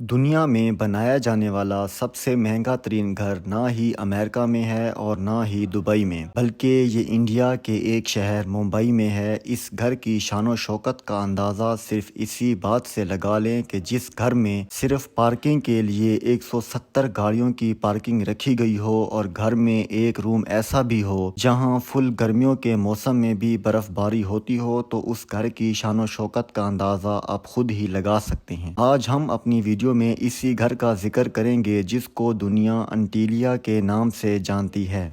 دنیا میں بنایا جانے والا سب سے مہنگا ترین گھر نہ ہی امریکہ میں ہے اور نہ ہی دبئی میں، بلکہ یہ انڈیا کے ایک شہر ممبئی میں ہے۔ اس گھر کی شان و شوکت کا اندازہ صرف اسی بات سے لگا لیں کہ جس گھر میں صرف پارکنگ کے لیے 170 گاڑیوں کی پارکنگ رکھی گئی ہو، اور گھر میں ایک روم ایسا بھی ہو جہاں فل گرمیوں کے موسم میں بھی برف باری ہوتی ہو، تو اس گھر کی شان و شوکت کا اندازہ آپ خود ہی لگا سکتے ہیں۔ آج ہم اپنی ویڈیو میں اسی گھر کا ذکر کریں گے جس کو دنیا انٹیلیا کے نام سے جانتی ہے۔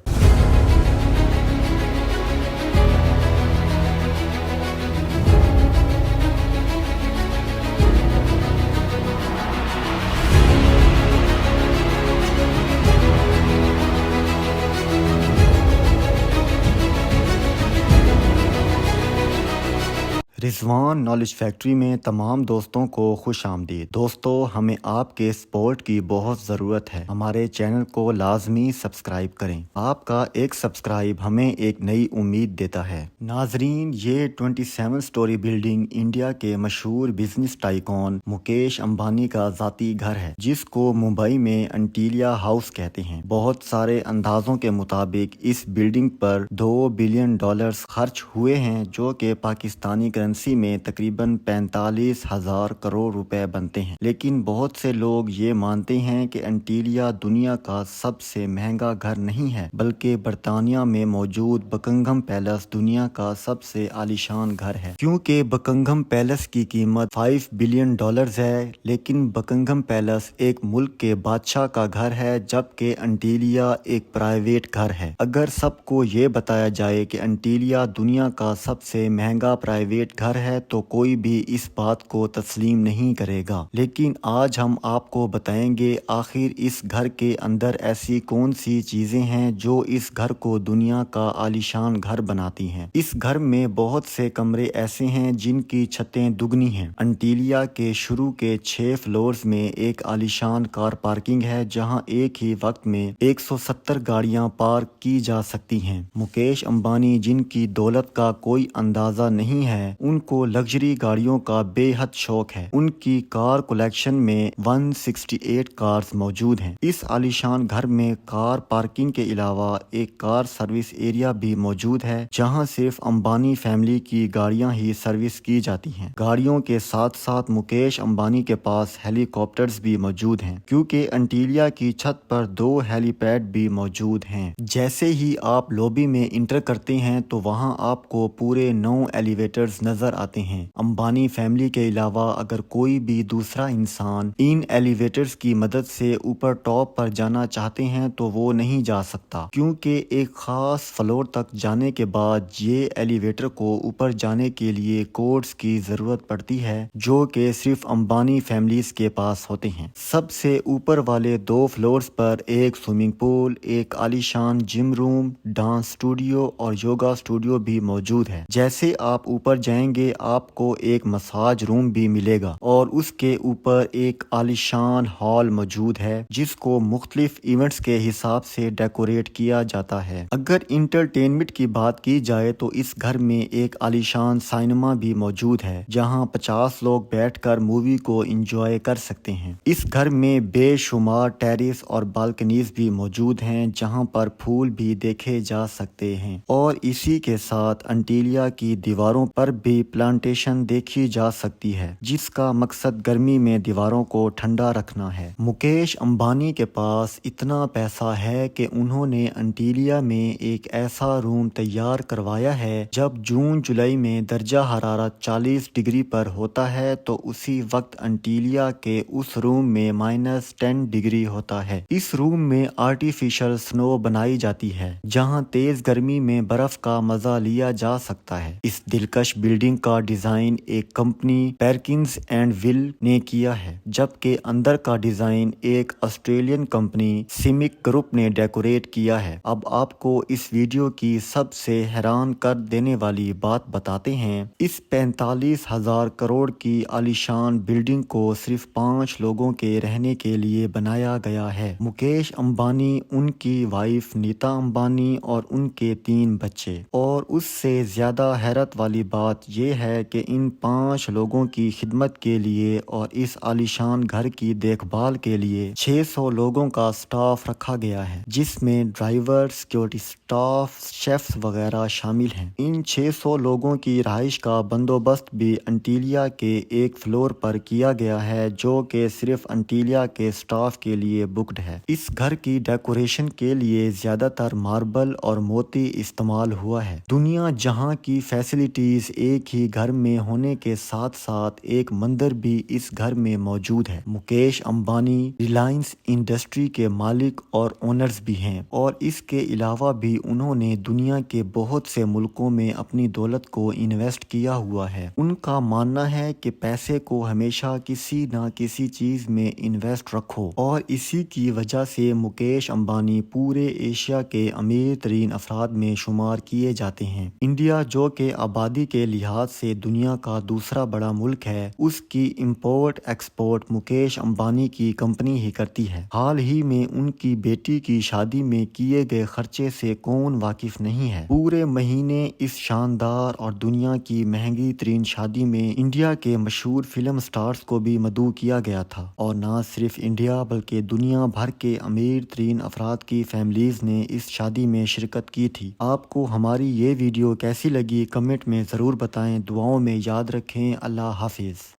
رضوان نالج فیکٹری میں تمام دوستوں کو خوش آمدید۔ دوستو، ہمیں آپ کے سپورٹ کی بہت ضرورت ہے۔ ہمارے چینل کو لازمی سبسکرائب کریں۔ آپ کا ایک سبسکرائب ہمیں ایک نئی امید دیتا ہے۔ ناظرین، یہ 27 سٹوری بلڈنگ انڈیا کے مشہور بزنس ٹائکون مکیش امبانی کا ذاتی گھر ہے، جس کو ممبئی میں انٹیلیا ہاؤس کہتے ہیں۔ بہت سارے اندازوں کے مطابق اس بلڈنگ پر $2 بلین خرچ ہوئے ہیں، جو کہ پاکستانی کرنسی میں تقریباً 45,000 کروڑ روپے بنتے ہیں۔ لیکن بہت سے لوگ یہ مانتے ہیں کہ انٹیلیا دنیا کا سب سے مہنگا گھر نہیں ہے، بلکہ برطانیہ میں موجود بکنگھم پیلس دنیا کا سب سے عالیشان گھر ہے۔ کیونکہ بکنگھم پیلس کی قیمت $5 بلین ہے، لیکن بکنگھم پیلس ایک ملک کے بادشاہ کا گھر ہے، جبکہ انٹیلیا ایک پرائیویٹ گھر ہے۔ اگر سب کو یہ بتایا جائے کہ انٹیلیا دنیا کا سب سے مہنگا پرائیویٹ گھر ہے تو کوئی بھی اس بات کو تسلیم نہیں کرے گا۔ لیکن آج ہم آپ کو بتائیں گے آخر اس گھر کے اندر ایسی کون سی چیزیں ہیں جو اس گھر کو دنیا کا عالیشان گھر بناتی ہیں۔ اس گھر میں بہت سے کمرے ایسے ہیں جن کی چھتیں دگنی ہیں۔ انٹیلیا کے شروع کے 6 فلورز میں ایک عالیشان کار پارکنگ ہے، جہاں ایک ہی وقت میں 170 گاڑیاں پارک کی جا سکتی ہیں۔ مکیش امبانی، جن کی دولت کا کوئی اندازہ نہیں ہے، ان کو لگژری گاڑیوں کا بے حد شوق ہے۔ ان کی کار کلیکشن میں 168 کارز موجود ہیں۔ اس عالیشان گھر میں کار پارکنگ کے علاوہ ایک کار سروس ایریا بھی موجود ہے، جہاں صرف امبانی فیملی کی گاڑیاں ہی سروس کی جاتی ہیں۔ گاڑیوں کے ساتھ ساتھ مکیش امبانی کے پاس ہیلی کاپٹرز بھی موجود ہیں، کیونکہ انٹیلیا کی چھت پر 2 ہیلی پیڈ بھی موجود ہیں۔ جیسے ہی آپ لوبی میں انٹر کرتے ہیں تو وہاں آپ کو پورے 9 ایلیویٹرز نظر آتے ہیں۔ امبانی فیملی کے علاوہ اگر کوئی بھی دوسرا انسان ان ایلیویٹرز کی مدد سے اوپر ٹاپ پر جانا چاہتے ہیں تو وہ نہیں جا سکتا، کیونکہ ایک خاص فلور تک جانے کے بعد یہ ایلیویٹر کو اوپر جانے کے لیے کوڈز کی ضرورت پڑتی ہے، جو کہ صرف امبانی فیملیز کے پاس ہوتے ہیں۔ سب سے اوپر والے 2 فلورز پر ایک سوئمنگ پول، ایک عالیشان جم روم، ڈانس اسٹوڈیو اور یوگا اسٹوڈیو بھی موجود ہے۔ جیسے آپ اوپر جائیں گے آپ کو ایک مساج روم بھی ملے گا، اور اس کے اوپر ایک عالیشان ہال موجود ہے جس کو مختلف ایونٹس کے حساب سے ڈیکوریٹ کیا جاتا ہے۔ اگر انٹرٹینمنٹ کی بات کی جائے تو اس گھر میں ایک عالیشان سینما بھی موجود ہے، جہاں 50 لوگ بیٹھ کر مووی کو انجوائے کر سکتے ہیں۔ اس گھر میں بے شمار ٹیریس اور بالکنیز بھی موجود ہیں، جہاں پر پھول بھی دیکھے جا سکتے ہیں، اور اسی کے ساتھ انٹیلیا کی دیواروں پر بھی پلانٹیشن دیکھی جا سکتی ہے، جس کا مقصد گرمی میں دیواروں کو ٹھنڈا رکھنا ہے۔ مکیش امبانی کے پاس اتنا پیسہ ہے کہ انہوں نے انٹیلیا میں ایک ایسا روم تیار کروایا ہے، جب جون جولائی میں درجہ حرارت 40 ڈگری پر ہوتا ہے تو اسی وقت انٹیلیا کے اس روم میں -10 ڈگری ہوتا ہے۔ اس روم میں آرٹیفیشل سنو بنائی جاتی ہے، جہاں تیز گرمی میں برف کا مزہ لیا جا سکتا ہے۔ اس دلکش بلڈنگ کا ڈیزائن ایک کمپنی پرکنز اینڈ ول نے کیا ہے، جبکہ اندر کا ڈیزائن ایک آسٹریلین کمپنی سیمک گروپ نے ڈیکوریٹ کیا ہے۔ اب آپ کو اس ویڈیو کی سب سے حیران کر دینے والی بات بتاتے ہیں۔ اس 45,000 کروڑ کی عالیشان بلڈنگ کو صرف 5 لوگوں کے رہنے کے لیے بنایا گیا ہے: مکیش امبانی، ان کی وائف نیتا امبانی اور ان کے 3 بچے۔ اور اس سے زیادہ حیرت والی بات یہ ہے کہ ان 5 لوگوں کی خدمت کے لیے اور اس عالیشان گھر کی دیکھ بھال کے لیے 600 لوگوں کا سٹاف رکھا گیا ہے، جس میں ڈرائیور، سیکیورٹی سٹاف، شیفز وغیرہ شامل ہیں۔ ان 600 لوگوں کی رہائش کا بندوبست بھی انٹیلیا کے ایک فلور پر کیا گیا ہے، جو کہ صرف انٹیلیا کے سٹاف کے لیے بکڈ ہے۔ اس گھر کی ڈیکوریشن کے لیے زیادہ تر ماربل اور موتی استعمال ہوا ہے۔ دنیا جہاں کی فیسلٹیز ایک ہی گھر میں ہونے کے ساتھ ساتھ ایک مندر بھی اس گھر میں موجود ہے۔ مکیش امبانی ریلائنس انڈسٹری کے مالک اور اونرز بھی ہیں، اور اس کے علاوہ بھی انہوں نے دنیا کے بہت سے ملکوں میں اپنی دولت کو انویسٹ کیا ہوا ہے۔ ان کا ماننا ہے کہ پیسے کو ہمیشہ کسی نہ کسی چیز میں انویسٹ رکھو، اور اسی کی وجہ سے مکیش امبانی پورے ایشیا کے امیر ترین افراد میں شمار کیے جاتے ہیں۔ انڈیا، جو کہ آبادی کے لحاظ سے دنیا کا دوسرا بڑا ملک ہے، اس کی امپورٹ ایکسپورٹ مکیش امبانی کی کمپنی ہی کرتی ہے۔ حال ہی میں ان کی بیٹی کی شادی میں کیے گئے خرچے سے کون واقف نہیں ہے؟ پورے مہینے اس شاندار اور دنیا کی مہنگی ترین شادی میں انڈیا کے مشہور فلم سٹارز کو بھی مدعو کیا گیا تھا، اور نہ صرف انڈیا بلکہ دنیا بھر کے امیر ترین افراد کی فیملیز نے اس شادی میں شرکت کی تھی۔ آپ کو ہماری یہ ویڈیو کیسی لگی کمنٹ میں ضرور بتائیں۔ دعاؤں میں یاد رکھیں۔ اللہ حافظ۔